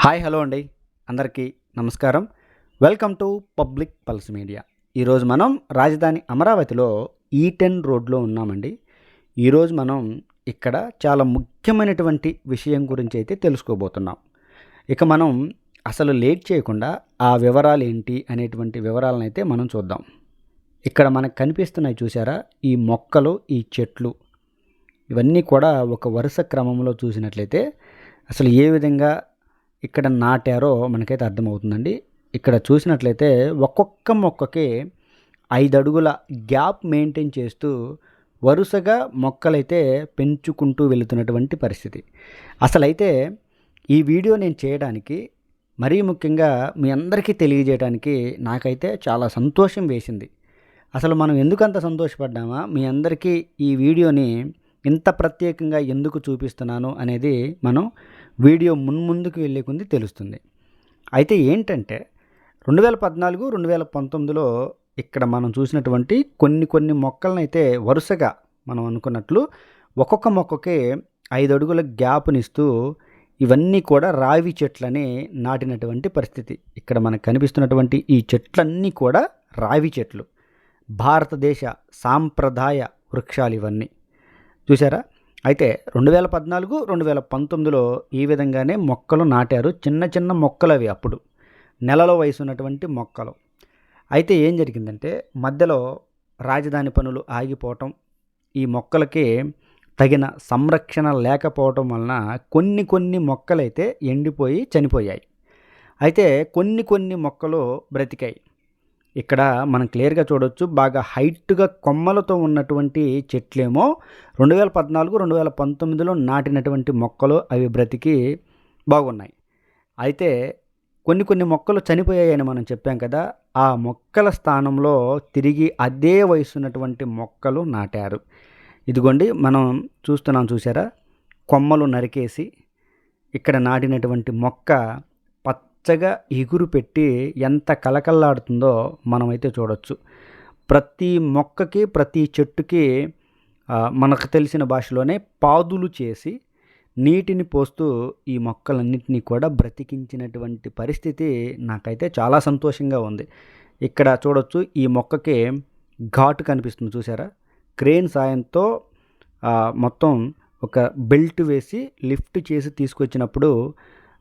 Hi hello అండి, అందరికీ నమస్కారం. Welcome to public pulse media. ఈరోజు మనం రాజధాని అమరావతిలో E10 రోడ్లో ఉన్నామండి. ఈరోజు మనం ఇక్కడ చాలా ముఖ్యమైనటువంటి విషయం గురించి అయితే తెలుసుకోబోతున్నాం. ఇక మనం అసలు లేట్ చేయకుండా ఆ వివరాలు ఏంటి అనేటువంటి వివరాలను అయితే మనం చూద్దాం. ఇక్కడ మనకు కనిపిస్తున్నాయి చూసారా, ఈ మొక్కలు, ఈ చెట్లు, ఇవన్నీ కూడా ఒక వరుస క్రమంలో చూసినట్లయితే అసలు ఏ విధంగా ఇక్కడ నాటారో మనకైతే అర్థమవుతుందండి. ఇక్కడ చూసినట్లయితే ఒక్కొక్క మొక్కకి 5 అడుగుల గ్యాప్ మెయింటైన్ చేస్తూ వరుసగా మొక్కలైతే పెంచుకుంటూ వెళుతున్నటువంటి పరిస్థితి. అసలైతే ఈ వీడియో నేను చేయడానికి, మరీ ముఖ్యంగా మీ అందరికీ తెలియజేయడానికి నాకైతే చాలా సంతోషం వేసింది. అసలు మనం ఎందుకంత సంతోషపడ్డామా, మీ అందరికీ ఈ వీడియోని ఇంత ప్రత్యేకంగా ఎందుకు చూపిస్తున్నాను అనేది మనం వీడియో మున్ముందుకు వెళ్ళే కొద్దీ తెలుస్తుంది. అయితే ఏంటంటే 2014, 2019లో ఇక్కడ మనం చూసినటువంటి కొన్ని మొక్కలనైతే వరుసగా మనం అనుకున్నట్లు ఒక్కొక్క మొక్కకి 5 అడుగుల గ్యాప్నిస్తూ ఇవన్నీ కూడా రావి చెట్లని నాటినటువంటి పరిస్థితి. ఇక్కడ మనకు కనిపిస్తున్నటువంటి ఈ చెట్లన్నీ కూడా రావి చెట్లు, భారతదేశ సాంప్రదాయ వృక్షాలు ఇవన్నీ చూసారా. అయితే 2014, 2019లో ఈ విధంగానే మొక్కలు నాటారు. చిన్న మొక్కలు అవి, అప్పుడు నెలలో వయసు ఉన్నటువంటి మొక్కలు. అయితే ఏం జరిగిందంటే మధ్యలో రాజధాని పనులు ఆగిపోవటం, ఈ మొక్కలకి తగిన సంరక్షణ లేకపోవటం వలన కొన్ని మొక్కలైతే ఎండిపోయి చనిపోయాయి. అయితే కొన్ని మొక్కలు బ్రతికాయి. ఇక్కడ మనం క్లియర్గా చూడవచ్చు, బాగా హైట్గా కొమ్మలతో ఉన్నటువంటి చెట్లేమో 2014, 2019లో నాటినటువంటి మొక్కలు, అవి బ్రతికి బాగున్నాయి. అయితే కొన్ని మొక్కలు చనిపోయాయని మనం చెప్పాం కదా, ఆ మొక్కల స్థానంలో తిరిగి అదే వయసు ఉన్నటువంటి మొక్కలు నాటారు. ఇదిగోండి మనం చూస్తున్నాం చూసారా, కొమ్మలు నరికేసి ఇక్కడ నాటినటువంటి మొక్క పచ్చగా ఎగురు పెట్టి ఎంత కలకల్లాడుతుందో మనమైతే చూడొచ్చు. ప్రతి మొక్కకి, ప్రతి చెట్టుకి మనకు తెలిసిన భాషలోనే పాదులు చేసి నీటిని పోస్తూ ఈ మొక్కలన్నింటినీ కూడా బ్రతికించినటువంటి పరిస్థితి నాకైతే చాలా సంతోషంగా ఉంది. ఇక్కడ చూడొచ్చు, ఈ మొక్కకి ఘాటు కనిపిస్తుంది చూసారా. క్రేన్ సాయంతో మొత్తం ఒక బెల్ట్ వేసి లిఫ్ట్ చేసి తీసుకొచ్చినప్పుడు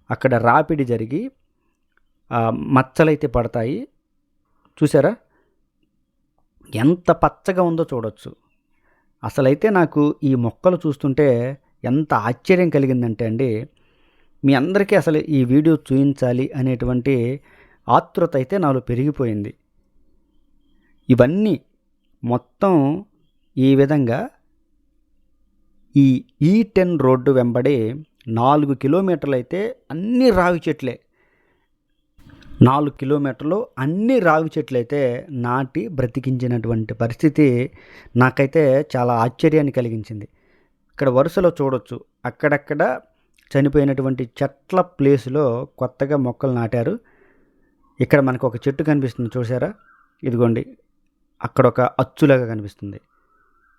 అక్కడ రాపిడి జరిగి మచ్చలైతే పడతాయి చూసారా. ఎంత పచ్చగా ఉందో చూడొచ్చు. అసలైతే నాకు ఈ మొక్కలు చూస్తుంటే ఎంత ఆశ్చర్యం కలిగిందంటే అండి, మీ అందరికీ అసలు ఈ వీడియో చూపించాలి అనేటువంటి ఆతృత అయితే నాలో పెరిగిపోయింది. ఇవన్నీ మొత్తం ఈ విధంగా ఈ E10 రోడ్డు వెంబడి 4 కిలోమీటర్లు అయితే అన్ని రావి చెట్లే. 4 కిలోమీటర్లు అన్ని రావి చెట్లు అయితే నాటి బ్రతికించినటువంటి పరిస్థితి నాకైతే చాలా ఆశ్చర్యాన్ని కలిగించింది. ఇక్కడ వరుసలో చూడొచ్చు, అక్కడక్కడ చనిపోయినటువంటి చెట్ల ప్లేస్లో కొత్తగా మొక్కలు నాటారు. ఇక్కడ మనకు ఒక చెట్టు కనిపిస్తుంది చూసారా, ఇదిగోండి అక్కడ ఒక అచ్చులాగా కనిపిస్తుంది.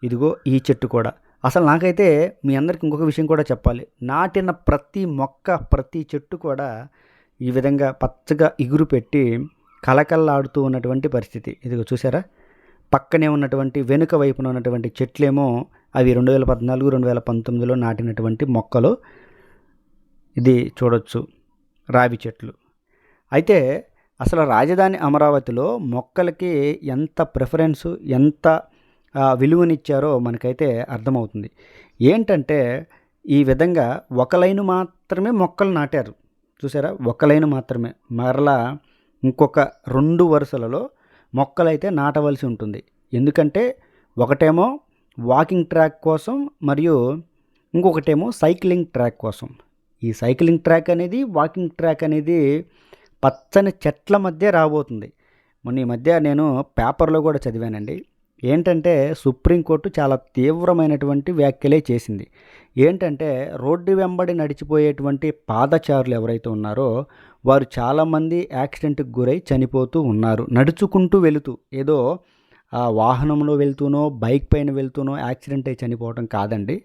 ఇదిగో ఈ చెట్టు కూడా. అసలు నాకైతే మీ అందరికి ఇంకొక విషయం కూడా చెప్పాలి. నాటిన ప్రతి మొక్క, ప్రతి చెట్టు కూడా ఈ విధంగా పచ్చగా ఎగురు పెట్టి కలకల్లాడుతూ ఉన్నటువంటి పరిస్థితి. ఇదిగో చూసారా, పక్కనే ఉన్నటువంటి వెనుక వైపున ఉన్నటువంటి చెట్లేమో అవి 2014, 2019లో నాటినటువంటి మొక్కలు. ఇది చూడొచ్చు, రావి చెట్లు. అయితే అసలు రాజధాని అమరావతిలో మొక్కలకి ఎంత ప్రిఫరెన్సు, ఎంత విలువనిచ్చారో మనకైతే అర్థమవుతుంది. ఏంటంటే ఈ విధంగా ఒక లైను మాత్రమే మొక్కలు నాటారు చూసారా, ఒక లైను మాత్రమే. మరలా ఇంకొక 2 వరుసలలో మొక్కలైతే నాటవలసి ఉంటుంది. ఎందుకంటే ఒకటేమో వాకింగ్ ట్రాక్ కోసం, మరియు ఇంకొకటేమో సైక్లింగ్ ట్రాక్ కోసం. ఈ సైక్లింగ్ ట్రాక్ అనేది, వాకింగ్ ట్రాక్ అనేది పచ్చని చెట్ల మధ్య రాబోతుంది. మొన్న ఈ మధ్య నేను పేపర్లో కూడా చదివానండి. ఏంటంటే సుప్రీంకోర్టు చాలా తీవ్రమైనటువంటి వ్యాఖ్యలే చేసింది. ఏంటంటే రోడ్డు వెంబడి నడిచిపోయేటువంటి పాదచారులు ఎవరైతే ఉన్నారో వారు చాలామంది యాక్సిడెంట్కి గురై చనిపోతూ ఉన్నారు. నడుచుకుంటూ వెళుతూ, ఏదో వాహనంలో వెళ్తూనో బైక్ పైన వెళ్తూనో యాక్సిడెంట్ అయి చనిపోవటం కాదండి.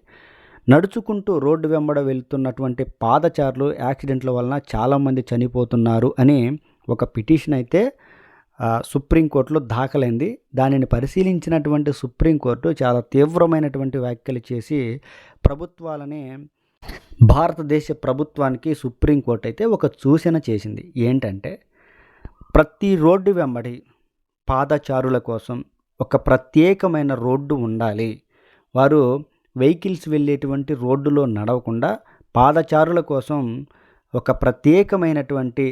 నడుచుకుంటూ రోడ్డు వెంబడ వెళ్తున్నటువంటి పాదచారులు యాక్సిడెంట్ల వలన చాలామంది చనిపోతున్నారు అని ఒక పిటిషన్ అయితే సుప్రీంకోర్టులో దాఖలైంది. దానిని పరిశీలించినటువంటి సుప్రీంకోర్టు చాలా తీవ్రమైనటువంటి వ్యాఖ్యలు చేసి ప్రభుత్వాలని భారతదేశ ప్రభుత్వానికి సుప్రీంకోర్టు అయితే ఒక సూచన చేసింది. ఏంటంటే ప్రతి రోడ్డు వెంబడి పాదచారుల కోసం ఒక ప్రత్యేకమైన రోడ్డు ఉండాలి. వారు వెహికల్స్ వెళ్ళేటువంటి రోడ్డులో నడవకుండా పాదచారుల కోసం ఒక ప్రత్యేకమైనటువంటి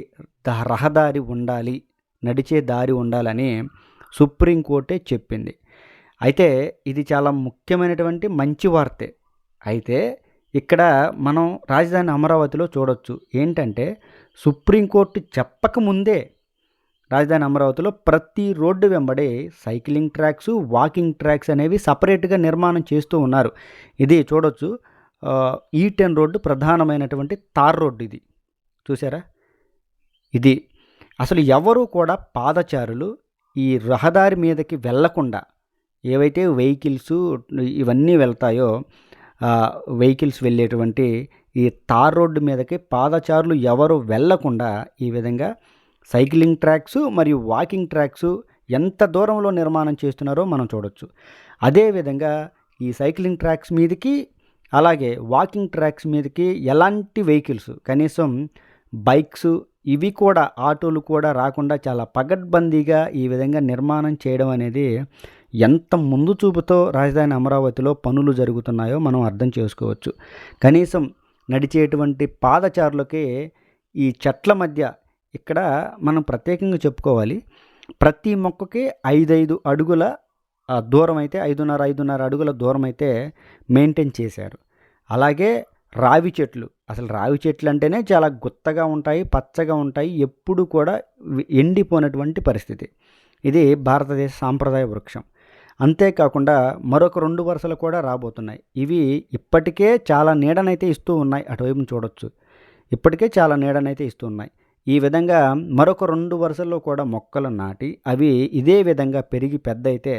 రహదారి ఉండాలి, నడిచే దారి ఉండాలని సుప్రీంకోర్టే చెప్పింది. అయితే ఇది చాలా ముఖ్యమైనటువంటి మంచి వార్తే. అయితే ఇక్కడ మనం రాజధాని అమరావతిలో చూడొచ్చు ఏంటంటే సుప్రీంకోర్టు చెప్పకముందే రాజధాని అమరావతిలో ప్రతి రోడ్డు వెంబడే సైక్లింగ్ ట్రాక్స్, వాకింగ్ ట్రాక్స్ అనేవి సపరేట్గా నిర్మాణం చేస్తూ ఉన్నారు. ఇది చూడొచ్చు, E10 రోడ్డు ప్రధానమైనటువంటి తార్ రోడ్డు ఇది చూసారా. ఇది అసలు ఎవరు కూడా పాదచారులు ఈ రహదారి మీదకి వెళ్లకుండా ఏవైతే వెహికల్స్ ఇవన్నీ వెళ్తాయో వెహికల్స్ వెళ్ళేటువంటి ఈ తార్ రోడ్డు మీదకి పాదచారులు ఎవరు వెళ్లకుండా ఈ విధంగా సైక్లింగ్ ట్రాక్స్ మరియు వాకింగ్ ట్రాక్స్ ఎంత దూరంలో నిర్మాణం చేస్తున్నారో మనం చూడొచ్చు. అదేవిధంగా ఈ సైక్లింగ్ ట్రాక్స్ మీదకి అలాగే వాకింగ్ ట్రాక్స్ మీదకి ఎలాంటి వెహికల్స్ కనీసం బైక్స్ ఇవి కూడా ఆటోలు కూడా రాకుండా చాలా పగడ్బందీగా ఈ విధంగా నిర్మాణం చేయడం అనేది ఎంత ముందు చూపుతో రాజధాని అమరావతిలో పనులు జరుగుతున్నాయో మనం అర్థం చేసుకోవచ్చు. కనీసం నడిచేటువంటి పాదచారులకి ఈ చెట్ల మధ్య ఇక్కడ మనం ప్రత్యేకంగా చెప్పుకోవాలి, ప్రతి మొక్కకి 5 అడుగుల దూరం అయితే 5.5 అడుగుల దూరం అయితే మెయింటైన్ చేశారు. అలాగే రావి చెట్లు, అసలు రావి చెట్లు అంటేనే చాలా గుత్తగా ఉంటాయి, పచ్చగా ఉంటాయి, ఎప్పుడు కూడా ఎండిపోయినటువంటి పరిస్థితి. ఇది భారతదేశ సాంప్రదాయ వృక్షం. అంతేకాకుండా మరొక 2 వరుసలు కూడా రాబోతున్నాయి. ఇవి ఇప్పటికే చాలా నీడనైతే ఇస్తూ ఉన్నాయి. అటువైపు చూడొచ్చు, ఇప్పటికే చాలా నీడనైతే ఇస్తూ ఉన్నాయి. ఈ విధంగా మరొక 2 వరుసల్లో కూడా మొక్కలు నాటి అవి ఇదే విధంగా పెరిగి పెద్ద అయితే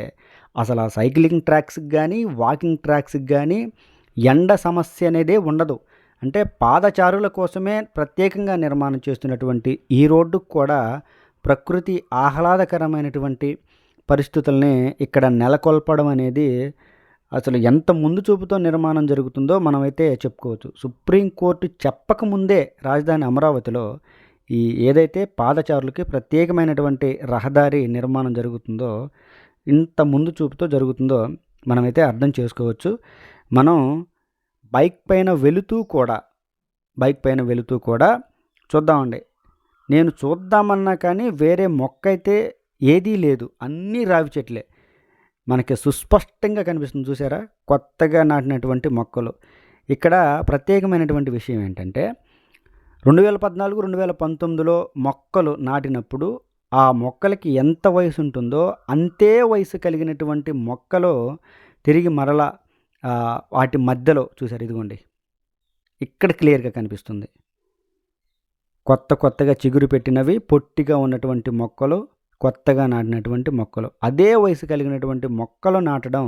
అసలు ఆ సైక్లింగ్ ట్రాక్స్కి కానీ వాకింగ్ ట్రాక్స్కి కానీ ఎండ సమస్య అనేదే ఉండదు. అంటే పాదచారుల కోసమే ప్రత్యేకంగా నిర్మాణం చేస్తున్నటువంటి ఈ రోడ్డుకు కూడా ప్రకృతి ఆహ్లాదకరమైనటువంటి పరిస్థితుల్ని ఇక్కడ నెలకొల్పడం అనేది అసలు ఎంత ముందు చూపుతో నిర్మాణం జరుగుతుందో మనమైతే చెప్పుకోవచ్చు. సుప్రీంకోర్టు చెప్పకముందే రాజధాని అమరావతిలో ఈ ఏదైతే పాదచారులకి ప్రత్యేకమైనటువంటి రహదారి నిర్మాణం జరుగుతుందో ఇంత ముందు చూపుతో జరుగుతుందో మనమైతే అర్థం చేసుకోవచ్చు. మనం బైక్ పైన వెళుతూ కూడా చూద్దామండి. నేను చూద్దామన్నా కానీ వేరే మొక్క అయితే ఏదీ లేదు, అన్నీ రావి చెట్లే మనకి సుస్పష్టంగా కనిపిస్తుంది. చూసారా, కొత్తగా నాటినటువంటి మొక్కలు. ఇక్కడ ప్రత్యేకమైనటువంటి విషయం ఏంటంటే 2014, 2019లో మొక్కలు నాటినప్పుడు ఆ మొక్కలకి ఎంత వయసు ఉంటుందో అంతే వయసు కలిగినటువంటి మొక్కలు తిరిగి మరలా వాటి మధ్యలో చూసారు, ఇదిగోండి ఇక్కడ క్లియర్గా కనిపిస్తుంది. కొత్తగా చిగురు పెట్టినవి, పొట్టిగా ఉన్నటువంటి మొక్కలు, కొత్తగా నాటినటువంటి మొక్కలు, అదే వయసు కలిగినటువంటి మొక్కలు నాటడం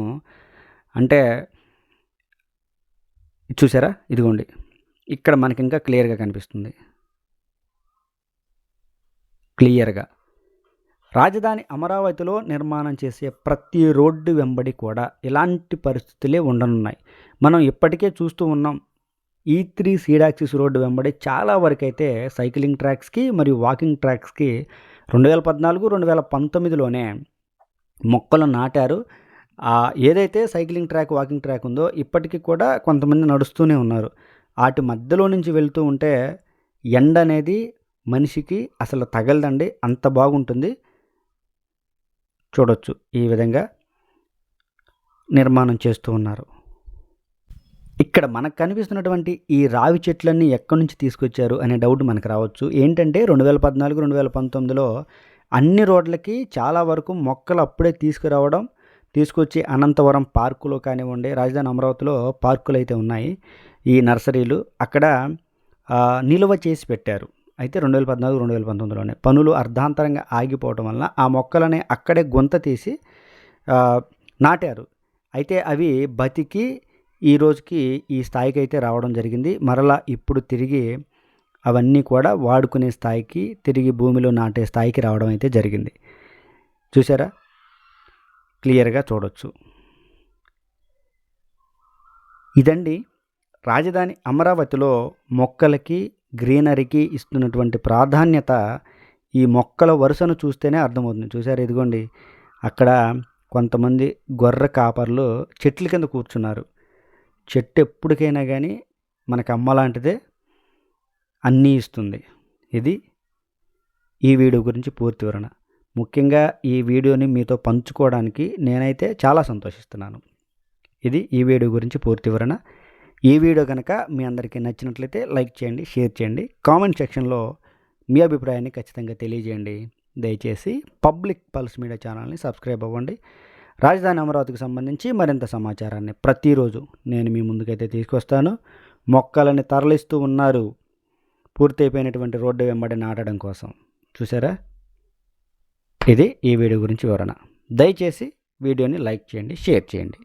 అంటే చూసారా, ఇదిగోండి ఇక్కడ మనకి ఇంకా క్లియర్గా కనిపిస్తుంది. క్లియర్గా రాజధాని అమరావతిలో నిర్మాణం చేసే ప్రతి రోడ్డు వెంబడి కూడా ఇలాంటి పరిస్థితులే ఉండనున్నాయి. మనం ఇప్పటికే చూస్తూ ఉన్నాం. E3 సీడాక్సిస్ రోడ్డు వెంబడి చాలా వరకు అయితే సైక్లింగ్ ట్రాక్స్కి మరియు వాకింగ్ ట్రాక్స్కి 2014, 2019లోనే మొక్కలు నాటారు. ఏదైతే సైక్లింగ్ ట్రాక్, వాకింగ్ ట్రాక్ ఉందో ఇప్పటికీ కూడా కొంతమంది నడుస్తూనే ఉన్నారు. వాటి మధ్యలో నుంచి వెళ్తూ ఉంటే ఎండ అనేది మనిషికి అసలు తగలదండి, అంత బాగుంటుంది. చూడొచ్చు ఈ విధంగా నిర్మాణం చేస్తూ ఉన్నారు. ఇక్కడ మనకు కనిపిస్తున్నటువంటి ఈ రావి చెట్లన్నీ ఎక్కడి నుంచి తీసుకొచ్చారు అనే డౌట్ మనకు రావచ్చు. ఏంటంటే 2014, 2019లో అన్ని రోడ్లకి చాలా వరకు మొక్కలు అప్పుడే తీసుకొచ్చి అనంతవరం పార్కులో కానివ్వండి, రాజధాని అమరావతిలో పార్కులు అయితే ఉన్నాయి, ఈ నర్సరీలు అక్కడ నిలువ చేసి పెట్టారు. అయితే 2014, 2019లోనే పనులు అర్ధాంతరంగా ఆగిపోవడం వలన ఆ మొక్కలని అక్కడే గుంత తీసి నాటారు. అయితే అవి బతికి ఈ రోజుకి ఈ స్థాయికి అయితే రావడం జరిగింది. మరలా ఇప్పుడు తిరిగి అవన్నీ కూడా వాడుకునే స్థాయికి, తిరిగి భూమిలో నాటే స్థాయికి రావడం అయితే జరిగింది. చూసారా, క్లియర్గా చూడొచ్చు. ఇదండి రాజధాని అమరావతిలో మొక్కలకి, గ్రీనరీకి ఇస్తున్నటువంటి ప్రాధాన్యత ఈ మొక్కల వరుసను చూస్తేనే అర్థమవుతుంది. చూసారా, ఇదిగోండి అక్కడ కొంతమంది గొర్రె కాపర్లు చెట్ల కింద కూర్చున్నారు. చెట్టు ఎప్పటికైనా కానీ మనకు అమ్మ లాంటిదే, అన్నీ ఇస్తుంది. ఇది ఈ వీడియో గురించి పూర్తి వివరణ. ముఖ్యంగా ఈ వీడియోని మీతో పంచుకోవడానికి నేనైతే చాలా సంతోషిస్తున్నాను. ఇది ఈ వీడియో గురించి పూర్తి వివరణ. ఈ వీడియో కనుక మీ అందరికీ నచ్చినట్లయితే లైక్ చేయండి, షేర్ చేయండి, కామెంట్ సెక్షన్లో మీ అభిప్రాయాన్ని ఖచ్చితంగా తెలియజేయండి. దయచేసి పబ్లిక్ పల్స్ మీడియా ఛానల్ని సబ్స్క్రైబ్ అవ్వండి. రాజధాని అమరావతికి సంబంధించి మరింత సమాచారాన్ని ప్రతిరోజు నేను మీ ముందుకైతే తీసుకొస్తాను. మొక్కలని తరలిస్తూ ఉన్నారు పూర్తయిపోయినటువంటి రోడ్డు వెంబడి నాటడం కోసం. చూసారా, ఇది ఈ వీడియో గురించి వివరణ. దయచేసి వీడియోని లైక్ చేయండి, షేర్ చేయండి.